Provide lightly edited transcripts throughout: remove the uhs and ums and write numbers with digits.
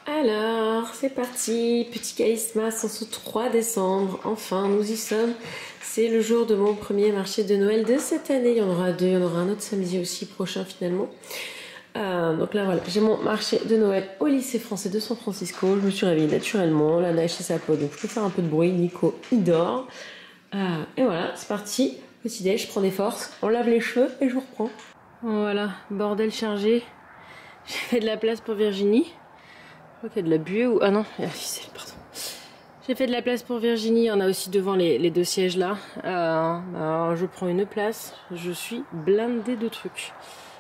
Alors, c'est parti, petit Caïsmas en ce 3 décembre, enfin nous y sommes. C'est le jour de mon premier marché de Noël de cette année, il y en aura 2, il y en aura un autre samedi aussi prochain finalement. Donc là voilà, j'ai mon marché de Noël au lycée français de San Francisco. Je me suis réveillée naturellement, la neige c'est sa peau, donc je peux faire un peu de bruit, Nico il dort. Et voilà, c'est parti, petit déj, je prends des forces, on lave les cheveux et je vous reprends. Voilà, bordel chargé, j'ai fait de la place pour Virginie. Je crois qu'il y a de la buée ou... Ah non, il y a la ficelle, pardon. J'ai fait de la place pour Virginie, il y en a aussi devant les 2 sièges là. Alors je prends une place, je suis blindée de trucs.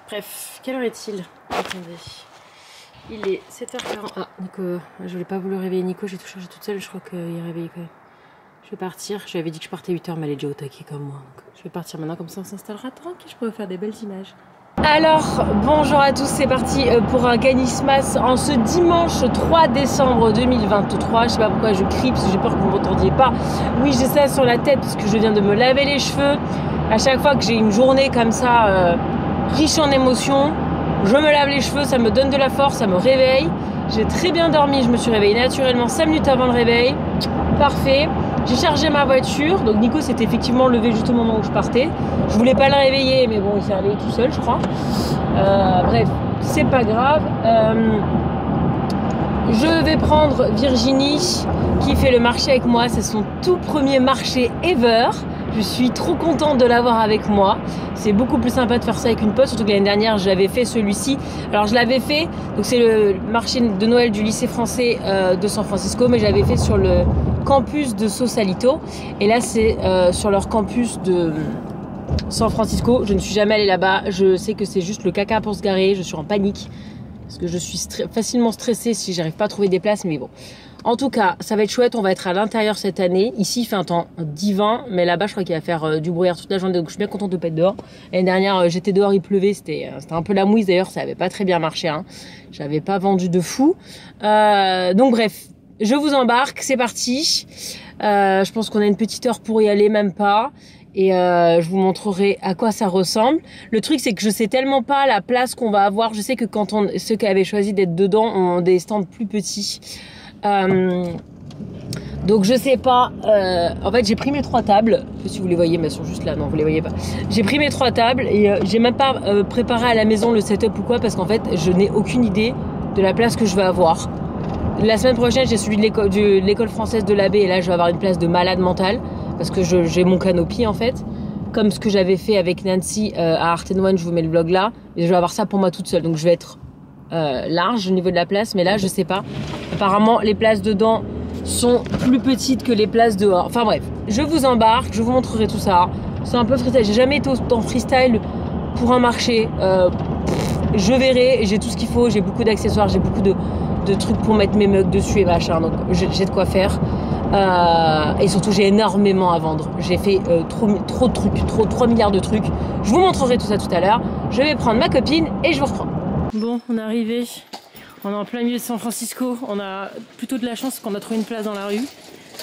Bref, quelle heure est-il? Attendez. Il est 7h40. Ah, Nico, je voulais pas vous le réveiller, Nico, j'ai tout chargé toute seule, je crois qu'il est réveillé quand même. Je vais partir, je lui avais dit que je partais 8h, mais elle est déjà au taquet comme moi. Donc je vais partir maintenant, comme ça on s'installera tranquille, je pourrais faire des belles images. Alors, bonjour à tous, c'est parti pour un Caïsmas en ce dimanche 3 décembre 2023. Je sais pas pourquoi je crie, parce que j'ai peur que vous ne m'entendiez pas. Oui, j'ai ça sur la tête, parce que je viens de me laver les cheveux. À chaque fois que j'ai une journée comme ça, riche en émotions, je me lave les cheveux, ça me donne de la force, ça me réveille. J'ai très bien dormi, je me suis réveillée naturellement 5 minutes avant le réveil. Parfait. J'ai chargé ma voiture, donc Nico s'est effectivement levé juste au moment où je partais. Je voulais pas le réveiller, mais bon, il s'est réveillé tout seul, je crois. Bref, c'est pas grave. Je vais prendre Virginie qui fait le marché avec moi. C'est son tout premier marché ever. Je suis trop contente de l'avoir avec moi. C'est beaucoup plus sympa de faire ça avec une pote, surtout que l'année dernière j'avais fait celui-ci. Alors je l'avais fait, donc c'est le marché de Noël du lycée français de San Francisco, mais j'avais fait sur le campus de Sausalito. Et là c'est sur leur campus de San Francisco. Je ne suis jamais allée là-bas. Je sais que c'est juste le caca pour se garer. Je suis en panique parce que je suis facilement stressée si j'arrive pas à trouver des places, mais bon. En tout cas, ça va être chouette, on va être à l'intérieur cette année. Ici, il fait un temps divin, mais là-bas, je crois qu'il va faire du brouillard toute la journée, donc je suis bien contente de pas être dehors. L'année dernière, j'étais dehors, il pleuvait, c'était un peu la mouise d'ailleurs, ça avait pas très bien marché, hein. J'avais pas vendu de fou. Donc bref, je vous embarque, c'est parti. Je pense qu'on a une petite heure pour y aller, même pas. Et je vous montrerai à quoi ça ressemble. Le truc, c'est que je sais tellement pas la place qu'on va avoir. Je sais que quand ceux qui avaient choisi d'être dedans ont des stands plus petits. Donc je sais pas, en fait j'ai pris mes 3 tables, si vous les voyez, mais elles sont juste là, non vous les voyez pas. J'ai pris mes 3 tables et j'ai même pas préparé à la maison le setup ou quoi, parce qu'en fait je n'ai aucune idée de la place que je vais avoir. La semaine prochaine j'ai celui de l'école française de l'Abbé et là je vais avoir une place de malade mentale, parce que j'ai mon canopy en fait, comme ce que j'avais fait avec Nancy à Art & Wine, je vous mets le vlog là, et je vais avoir ça pour moi toute seule, donc je vais être large au niveau de la place, mais là je sais pas, apparemment les places dedans sont plus petites que les places dehors. Enfin bref, je vous embarque, je vous montrerai tout ça. C'est un peu freestyle, j'ai jamais été autant freestyle pour un marché. Je verrai, j'ai tout ce qu'il faut, j'ai beaucoup d'accessoires, j'ai beaucoup de trucs pour mettre mes mugs dessus et machin, donc j'ai de quoi faire. Et surtout j'ai énormément à vendre. J'ai fait trop de trucs, 3 milliards de trucs. Je vous montrerai tout ça tout à l'heure. Je vais prendre ma copine et je vous reprends. Bon, on est arrivé. On est en plein milieu de San Francisco. On a plutôt de la chance qu'on a trouvé une place dans la rue.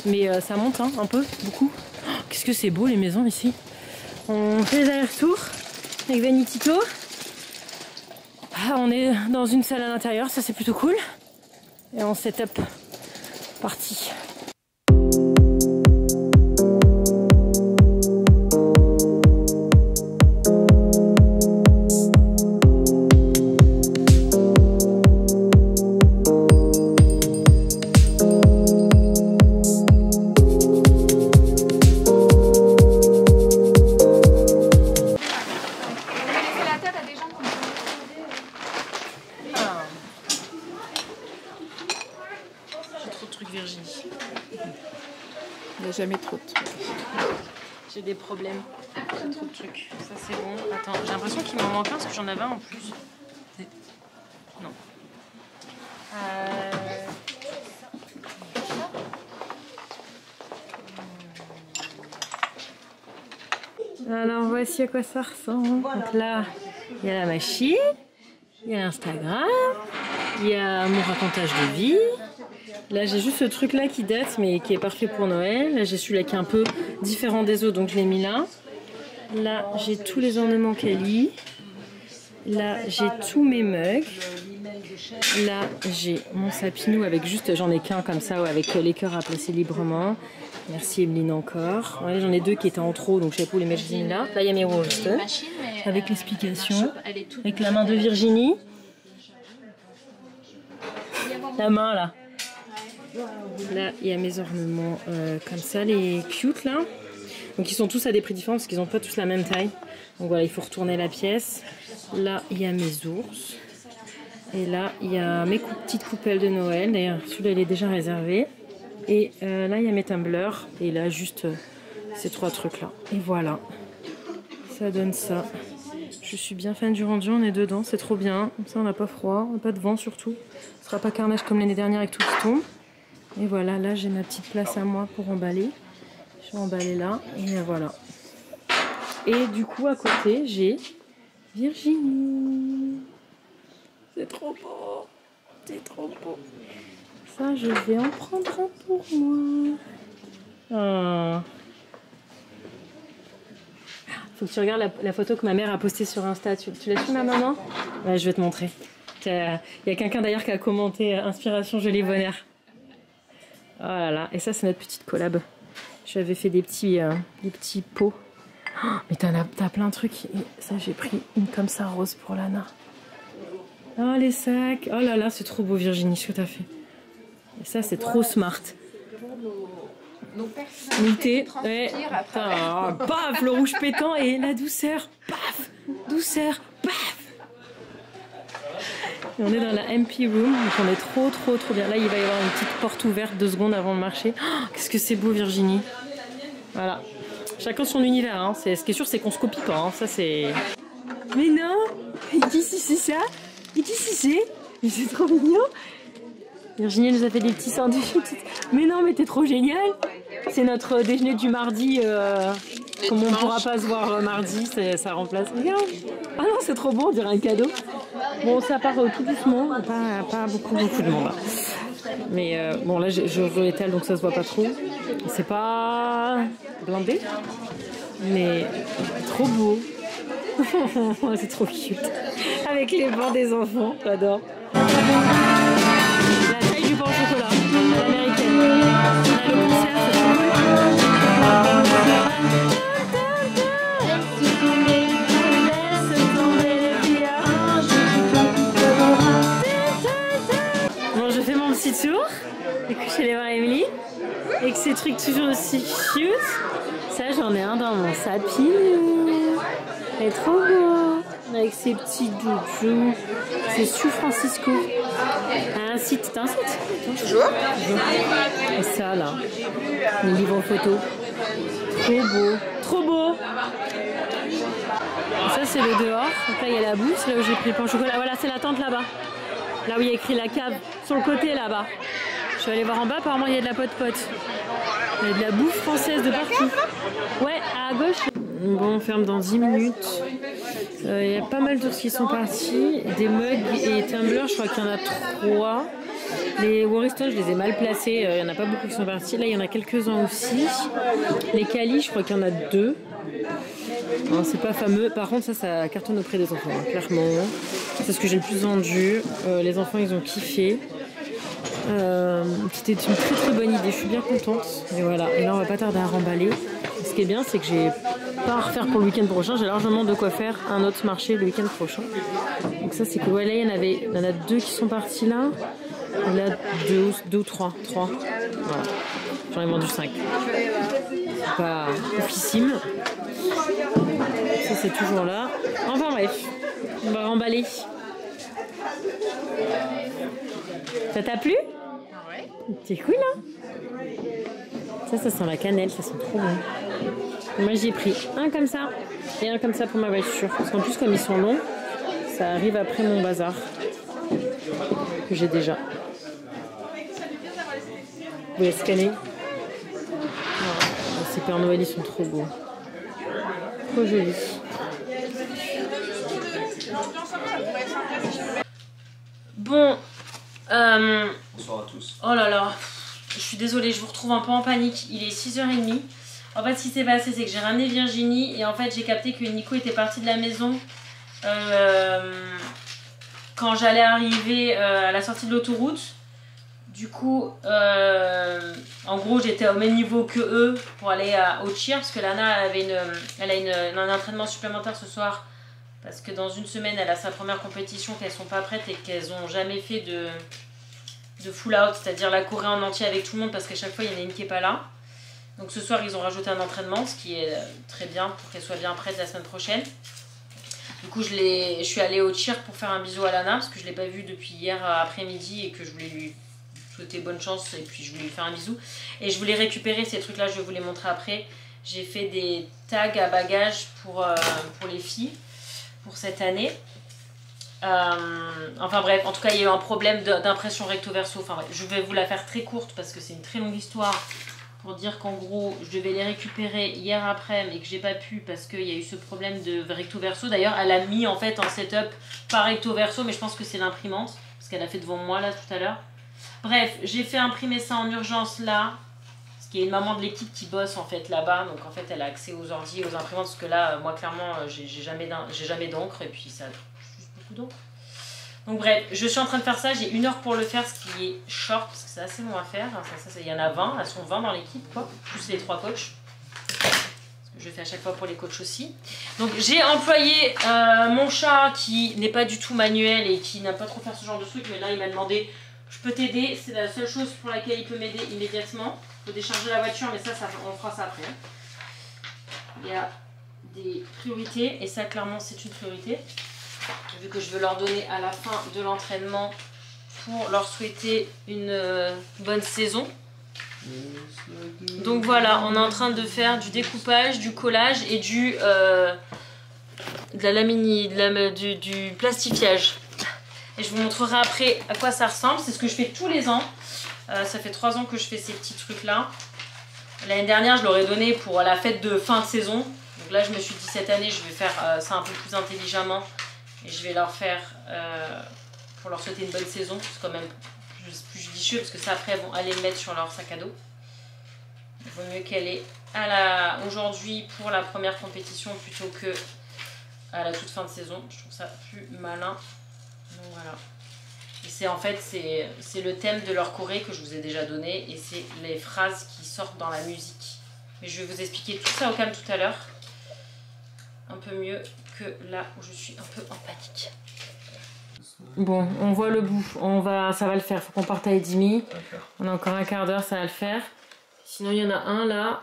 Mais ça monte hein, un peu, beaucoup. Oh, qu'est-ce que c'est beau les maisons ici. On fait les allers-retours avec Vanitito. On est dans une salle à l'intérieur, ça c'est plutôt cool. Et on setup. Parti. Virginie. Il n'y a jamais trop de trucs. J'ai des problèmes. J'ai trop de trucs. Ça c'est bon. Attends, j'ai l'impression qu'il m'en manque un parce que j'en avais un en plus. Non. Alors voici à quoi ça ressemble. Donc là, il y a la machine, il y a l'Instagram, il y a mon racontage de vie. Là j'ai juste ce truc là qui date mais qui est parfait pour Noël. Là j'ai celui-là qui est un peu différent des autres donc je l'ai mis là. Là j'ai tous les ornements Kelly. Là, j'ai tous mes mugs. Là, j'ai mon sapinou avec juste, j'en ai qu'un comme ça, avec les cœurs à placer librement. Merci Emeline encore. Ouais, j'en ai 2 qui étaient en trop, donc je sais pas où les mettre là. Là, il y a mes Wolverton, avec l'explication, avec la main de Virginie. La main là. Là, il y a mes ornements comme ça, les cute là. Donc ils sont tous à des prix différents parce qu'ils n'ont pas tous la même taille. Donc voilà, il faut retourner la pièce. Là, il y a mes ours. Et là, il y a mes petites coupelles de Noël. D'ailleurs, celui-là, il est déjà réservé. Et là, il y a mes tumblers. Et là, juste ces 3 trucs-là. Et voilà. Ça donne ça. Je suis bien fan du rendu. On est dedans. C'est trop bien. Comme ça, on n'a pas froid. On n'a pas de vent surtout. Ce sera pas carnage comme l'année dernière avec tout qui tombe. Et voilà, là, j'ai ma petite place à moi pour emballer. Je vais emballer là. Et voilà. Et du coup, à côté, j'ai Virginie. C'est trop beau. C'est trop beau. Ça, je vais en prendre un pour moi. Oh. Faut que tu regardes la photo que ma mère a postée sur Insta. Tu l'as vu, ma maman? Ouais, je vais te montrer. Il y a quelqu'un d'ailleurs qui a commenté Inspiration Jolie Bonheur. Oh là là. Et ça, c'est notre petite collab. J'avais fait des petits pots. Oh, mais t'as plein de trucs. Et ça, j'ai pris une comme ça rose pour Lana. Oh, les sacs. Oh là là, c'est trop beau, Virginie, ce que t'as fait. Et ça, c'est trop smart. Nos personnalités transpirent à travers. Paf, le rouge pétant et la douceur. Paf, douceur. Paf. Et on est dans la MP Room, donc on est trop bien. Là, il va y avoir une petite porte ouverte 2 secondes avant le marché. Oh, qu'est-ce que c'est beau, Virginie. Voilà. Chacun son univers. Hein. Ce qui est sûr, c'est qu'on se copie pas. Hein. Ça, c'est... Mais non. Il dit si c'est ça. Il dit si c'est. Mais c'est trop mignon. Virginie nous a fait des petits sandwichs. Mais non, mais t'es trop génial. C'est notre déjeuner du mardi. Comme on ne pourra pas se voir mardi, ça remplace. Regarde. Ah non, c'est trop beau, on dirait un cadeau. Bon, ça part tout doucement. Pas beaucoup de monde. Mais bon, là, je l'étale, donc ça se voit pas trop. C'est pas blindé. Mais trop beau. C'est trop cute. Avec les bancs des enfants, j'adore. La taille du pain au chocolat, à l'américaine. On a le concert, c'est trop cool. Bon, je fais mon petit tour. Et que je suis allée voir Emily. Et que ces trucs toujours aussi cute. Ça, j'en ai un dans mon sapinou. Elle est trop beau. Avec ses petits doudous. C'est San Francisco. Un site, t'as un site? Toujours. Et ça là, les livres photos. Trop beau. Trop beau. Et ça c'est le dehors. Donc là il y a la boue, c'est là où j'ai pris le pain au chocolat. Voilà, c'est la tente là-bas. Là où il y a écrit la cave. Sur le côté là-bas. Je suis allée voir en bas, apparemment il y a de la pote-pote. Il y a de la bouffe française de partout. Ouais, à gauche. Bon, on ferme dans 10 minutes. Il y a pas mal d'ours qui sont partis. Des mugs et tumblers, je crois qu'il y en a 3. Les Warriston, je les ai mal placés. Il n'y en a pas beaucoup qui sont partis. Là, il y en a quelques-uns aussi. Les Cali, je crois qu'il y en a 2. C'est pas fameux. Par contre, ça cartonne auprès des enfants, hein, clairement. C'est ce que j'ai le plus vendu. Les enfants, ils ont kiffé. C'était une très bonne idée. Je suis bien contente. Et voilà. Et là, on va pas tarder à remballer. Ce qui est bien, c'est que j'ai pas à refaire pour le week-end prochain. J'ai largement de quoi faire un autre marché le week-end prochain. Donc ça, c'est que ouais, là, il y en a 2 qui sont partis là. Et là, 2 ou 3. Voilà. J'en ai vendu 5. C'est pas oufissime. Ça, c'est toujours là. Enfin bref, on va remballer. Ça t'a plu? Ouais. C'est cool, hein? Ça sent la cannelle, ça sent trop bon. Moi, j'ai pris un comme ça et un comme ça pour ma voiture. Parce qu'en plus, comme ils sont longs, ça arrive après mon bazar que j'ai déjà. Vous voulez scanner? Ces Pères Noël, ils sont trop beaux. Trop jolis. Bon. Bonsoir à tous. Oh là là. Je suis désolée, je vous retrouve un peu en panique. Il est 6h30. En fait, ce qui s'est passé, c'est que j'ai ramené Virginie et en fait, j'ai capté que Nico était parti de la maison quand j'allais arriver à la sortie de l'autoroute. Du coup, en gros, j'étais au même niveau que eux pour aller au cheer parce que Lana elle a un entraînement supplémentaire ce soir parce que dans une semaine, elle a sa première compétition qu'elles sont pas prêtes et qu'elles n'ont jamais fait de full out, c'est-à-dire la courir en entier avec tout le monde parce qu'à chaque fois, il y en a une qui n'est pas là. Donc ce soir, ils ont rajouté un entraînement, ce qui est très bien pour qu'elle soit bien prête la semaine prochaine. Du coup, je suis allée au cheer pour faire un bisou à Lana parce que je ne l'ai pas vue depuis hier après-midi et que je voulais lui souhaiter bonne chance et puis je voulais lui faire un bisou. Et je voulais récupérer ces trucs-là, je vais vous les montrer après. J'ai fait des tags à bagages pour les filles pour cette année. Enfin bref, en tout cas, il y a eu un problème d'impression recto-verso. Enfin bref, je vais vous la faire très courte parce que c'est une très longue histoire. Pour dire qu'en gros, je devais les récupérer hier après, mais que j'ai pas pu parce qu'il y a eu ce problème de recto-verso. D'ailleurs, elle a mis en fait en setup par recto-verso, mais je pense que c'est l'imprimante, parce qu'elle a fait devant moi là tout à l'heure. Bref, j'ai fait imprimer ça en urgence là, parce qu'il y a une maman de l'équipe qui bosse en fait là-bas, donc en fait elle a accès aux ordi et aux imprimantes, parce que là, moi clairement, j'ai jamais d'encre, et puis ça juste beaucoup d'encre. Donc bref, je suis en train de faire ça, j'ai 1 heure pour le faire, ce qui est short, parce que c'est assez long à faire. Il y en a 20, elles sont 20 dans l'équipe, quoi, plus les 3 coachs. Parce que je fais à chaque fois pour les coachs aussi. Donc j'ai employé mon chat qui n'est pas du tout manuel et qui n'a pas trop faire ce genre de truc, mais là il m'a demandé, je peux t'aider, c'est la seule chose pour laquelle il peut m'aider immédiatement. Il faut décharger la voiture, mais ça on fera ça après. Il y a des priorités, et ça clairement c'est une priorité. Vu que je veux leur donner à la fin de l'entraînement pour leur souhaiter une bonne saison. Donc voilà, on est en train de faire du découpage, du collage et du plastifiage. Et je vous montrerai après à quoi ça ressemble. C'est ce que je fais tous les ans. Ça fait 3 ans que je fais ces petits trucs là. L'année dernière, je leur ai donné pour la fête de fin de saison. Donc là, je me suis dit cette année, je vais faire ça un peu plus intelligemment. Et je vais leur faire, pour leur souhaiter une bonne saison, c'est quand même plus judicieux parce que ça après elles vont aller le mettre sur leur sac à dos. Il vaut mieux qu'elle est aujourd'hui pour la première compétition plutôt que à la toute fin de saison. Je trouve ça plus malin. Donc voilà. Et c'est en fait c'est le thème de leur choré que je vous ai déjà donné et c'est les phrases qui sortent dans la musique. Mais je vais vous expliquer tout ça au calme tout à l'heure. Un peu mieux que là où je suis un peu en panique. Bon, on voit le bout. Ça va le faire. Faut qu'on parte à Edimi. On a encore un quart d'heure, ça va le faire. Sinon, il y en a un là.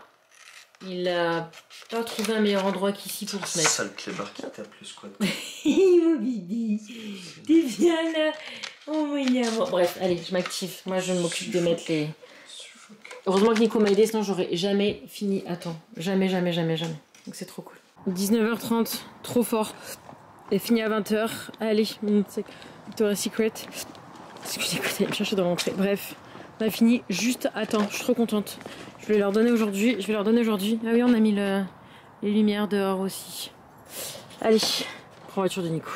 Il a pas trouvé un meilleur endroit qu'ici pour se mettre. C'est ça le clébard qui tape le squat. Mon bibi, t'es bien là. Oh mon dieu. Bref, allez, je m'active. Moi, je m'occupe de mettre les. Heureusement que Nico m'a aidé, sinon j'aurais jamais fini à temps. Jamais. Donc c'est trop cool. 19h30, trop fort. Et fini à 20h. Allez, Victoria's Secret. Excusez-moi, j'allais me chercher de rentrer. Bref, on a fini juste à temps. Je suis trop contente. Je vais leur donner aujourd'hui. Ah oui, on a mis les lumières dehors aussi. Allez, prends la voiture de Nico.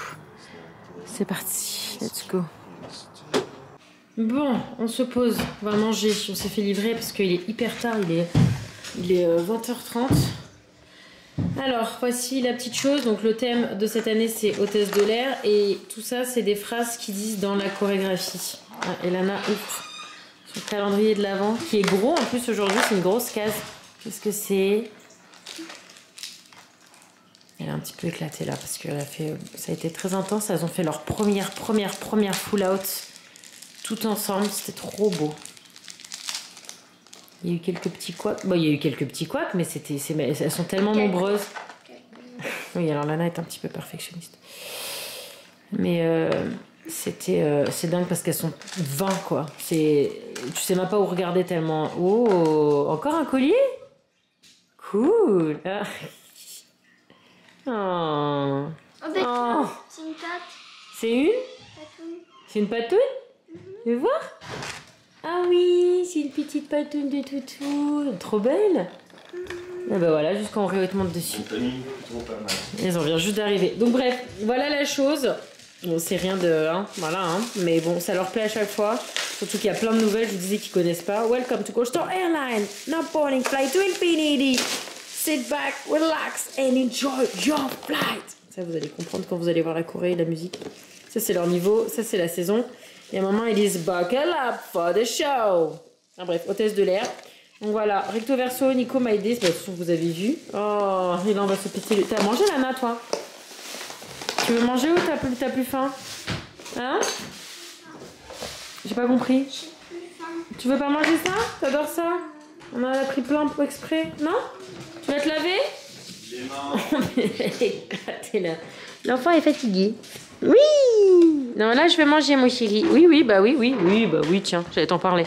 C'est parti. Let's go. Bon, on se pose. On va manger. On s'est fait livrer parce qu'il est hyper tard. Il est 20h30. Alors, voici la petite chose. Donc, le thème de cette année, c'est hôtesse de l'air. Et tout ça, c'est des phrases qui disent dans la chorégraphie. Ah, Elana ouvre son calendrier de l'Avent, qui est gros. En plus, aujourd'hui, c'est une grosse case. Qu'est-ce que c'est? Elle est un petit peu éclatée là, parce que ça a été très intense. Elles ont fait leur première full out tout ensemble. C'était trop beau. Il y a eu quelques petits couacs. Bon, il y a eu quelques petits couacs, mais elles sont tellement nombreuses. Oui, alors Lana est un petit peu perfectionniste. Mais c'est dingue parce qu'elles sont 20, quoi. Tu sais même pas où regarder tellement. Oh, encore un collier? Cool. Ah. Oh. Oh. C'est une patte. C'est une? Patoune. C'est une patoune? Tu veux voir? Ah oui, c'est une petite patoune de toutou. Trop belle. Et ben voilà, jusqu'en revêtement de dessus. Ils en viennent juste d'arriver. Donc bref, voilà la chose. Bon, c'est rien de... voilà, mais bon, ça leur plaît à chaque fois. Surtout qu'il y a plein de nouvelles, je vous disais qu'ils connaissent pas. Welcome to Coastal Airlines. Now boarding flight to Infinity. Sit back, relax and enjoy your flight. Ça, vous allez comprendre quand vous allez voir la Corée et la musique. Ça, c'est leur niveau. Ça, c'est la saison. Et à un moment, ils disent buckle up for the show. Ah, bref, hôtesse de l'air. Donc voilà, recto verso, Nico m'a aidé. De toute façon, vous avez vu. Oh, et là, on va se péter le... T'as mangé, Lana, toi? Tu veux manger ou t'as plus faim? Hein? J'ai pas compris. Tu veux pas manger ça? T'adores ça? On en a pris plein pour exprès. Non? Tu vas te laver? Éclaté là. L'enfant est fatigué. Oui! Non, là, je vais manger, mon chéri. Oui, bah oui, tiens, j'allais t'en parler.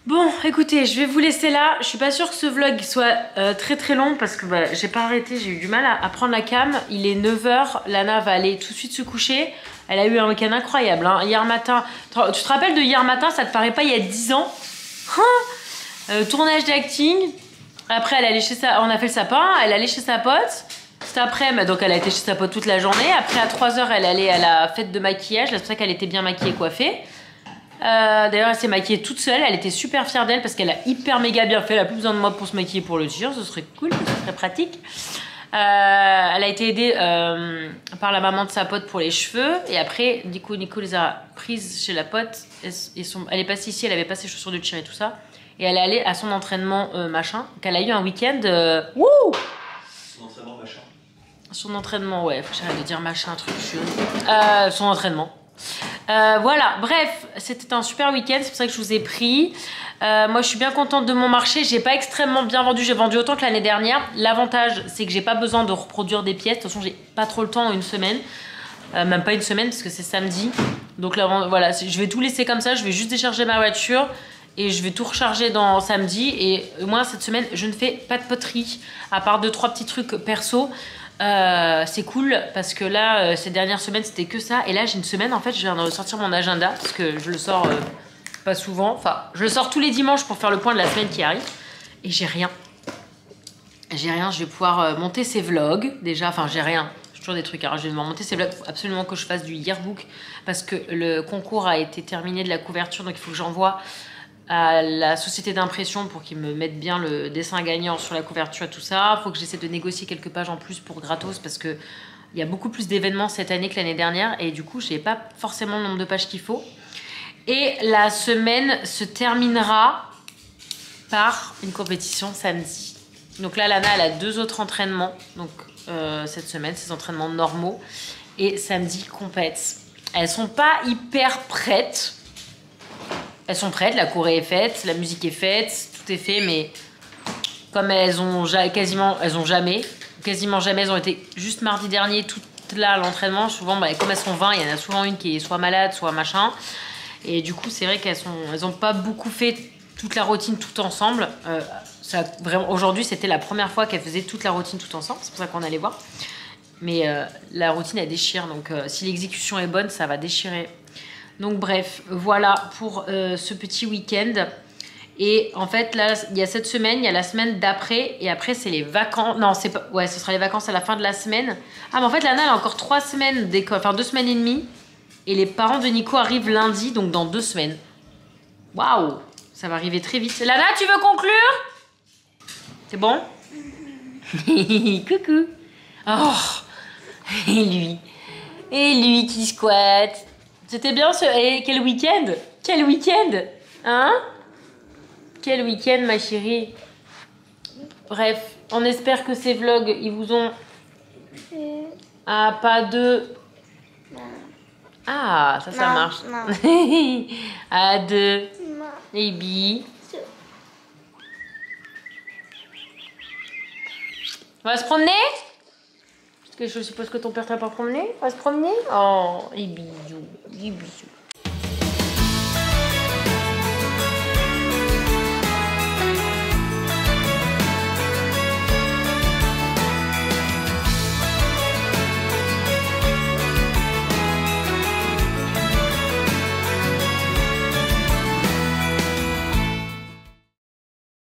Bon, écoutez, je vais vous laisser là. Je suis pas sûre que ce vlog soit très long parce que bah, j'ai pas arrêté, j'ai eu du mal à prendre la cam. Il est 9 h, Lana va aller tout de suite se coucher. Elle a eu un week-end incroyable. Hein. Hier matin, tu te rappelles de hier matin, ça te paraît pas il y a 10 ans? Tournage d'acting. Après, elle allait chez on a fait le sapin, elle allait chez sa pote. Cet après, donc elle a été chez sa pote toute la journée. Après, à 3 h, elle allait à la fête de maquillage. C'est pour ça qu'elle était bien maquillée, coiffée. D'ailleurs, elle s'est maquillée toute seule. Elle était super fière d'elle parce qu'elle a hyper méga bien fait. Elle a plus besoin de moi pour se maquiller pour le dire. Ce serait cool, ce serait pratique. Elle a été aidée par la maman de sa pote pour les cheveux. Et après, Nico les a prises chez la pote. Elle est passée ici, elle avait pas ses chaussures de tir et tout ça. Et elle est allée à son entraînement machin. Qu'elle a eu un week-end. Wouh! Son entraînement machin. Son entraînement, ouais, faut que j'arrête de dire machin, truc sûr. Son entraînement. Voilà, bref, c'était un super week-end, c'est pour ça que je vous ai pris. Moi, je suis bien contente de mon marché. J'ai pas extrêmement bien vendu, j'ai vendu autant que l'année dernière. L'avantage, c'est que j'ai pas besoin de reproduire des pièces. De toute façon, j'ai pas trop le temps en une semaine. Même pas une semaine, parce que c'est samedi. Donc là, voilà, je vais tout laisser comme ça. Je vais juste décharger ma voiture. Et je vais tout recharger dans samedi. Et moi, cette semaine, je ne fais pas de poterie. À part 2-3 petits trucs perso. C'est cool parce que là, ces dernières semaines, c'était que ça. Et là, j'ai une semaine, en fait, je viens de sortir mon agenda. Parce que je le sors pas souvent. Enfin, je le sors tous les dimanches pour faire le point de la semaine qui arrive. Et j'ai rien. J'ai rien. Je vais pouvoir monter ces vlogs. Déjà, enfin, j'ai rien. J'ai toujours des trucs. Alors, je vais monter ces vlogs. Il faut absolument que je fasse du yearbook. Parce que le concours a été terminé de la couverture. Donc, il faut que j'envoie à la société d'impression pour qu'ils me mettent bien le dessin gagnant sur la couverture et tout ça. Il faut que j'essaie de négocier quelques pages en plus pour gratos parce que il y a beaucoup plus d'événements cette année que l'année dernière et du coup, je n'ai pas forcément le nombre de pages qu'il faut. Et la semaine se terminera par une compétition samedi. Donc là, Lana, elle a 2 autres entraînements donc, cette semaine, ces entraînements normaux. Et samedi, compète. Elles sont pas hyper prêtes. Elles sont prêtes, la Corée est faite, la musique est faite, tout est fait, mais comme elles ont quasiment jamais, elles ont été juste mardi dernier, toutes là à l'entraînement. Souvent, bah, comme elles sont 20, il y en a souvent une qui est soit malade, soit machin. Et du coup, c'est vrai qu'elles ont pas beaucoup fait toute la routine tout ensemble. Aujourd'hui, c'était la première fois qu'elles faisaient toute la routine tout ensemble, c'est pour ça qu'on allait voir. Mais la routine, elle déchire, donc si l'exécution est bonne, ça va déchirer. Donc bref, voilà pour ce petit week-end. Et en fait, là, il y a cette semaine, il y a la semaine d'après. Et après, c'est les vacances. Non, c'est pas... Ouais, ce sera les vacances à la fin de la semaine. Ah, mais en fait, Lana, elle a encore 3 semaines d'école. Enfin, 2 semaines et demie. Et les parents de Nico arrivent lundi, donc dans 2 semaines. Waouh! Ça va arriver très vite. Lana, tu veux conclure? C'est bon? Coucou! Oh! Et lui qui squatte. C'était bien ce... Et quel week-end! Quel week-end! Hein? Quel week-end, ma chérie! Bref, on espère que ces vlogs, ils vous ont... Ah, pas de... Ah, ça marche. À 2. Baby. On va se promener? Parce que je suppose que ton père t'a pas promené? On va se promener? Oh, et bisous. Et bisous.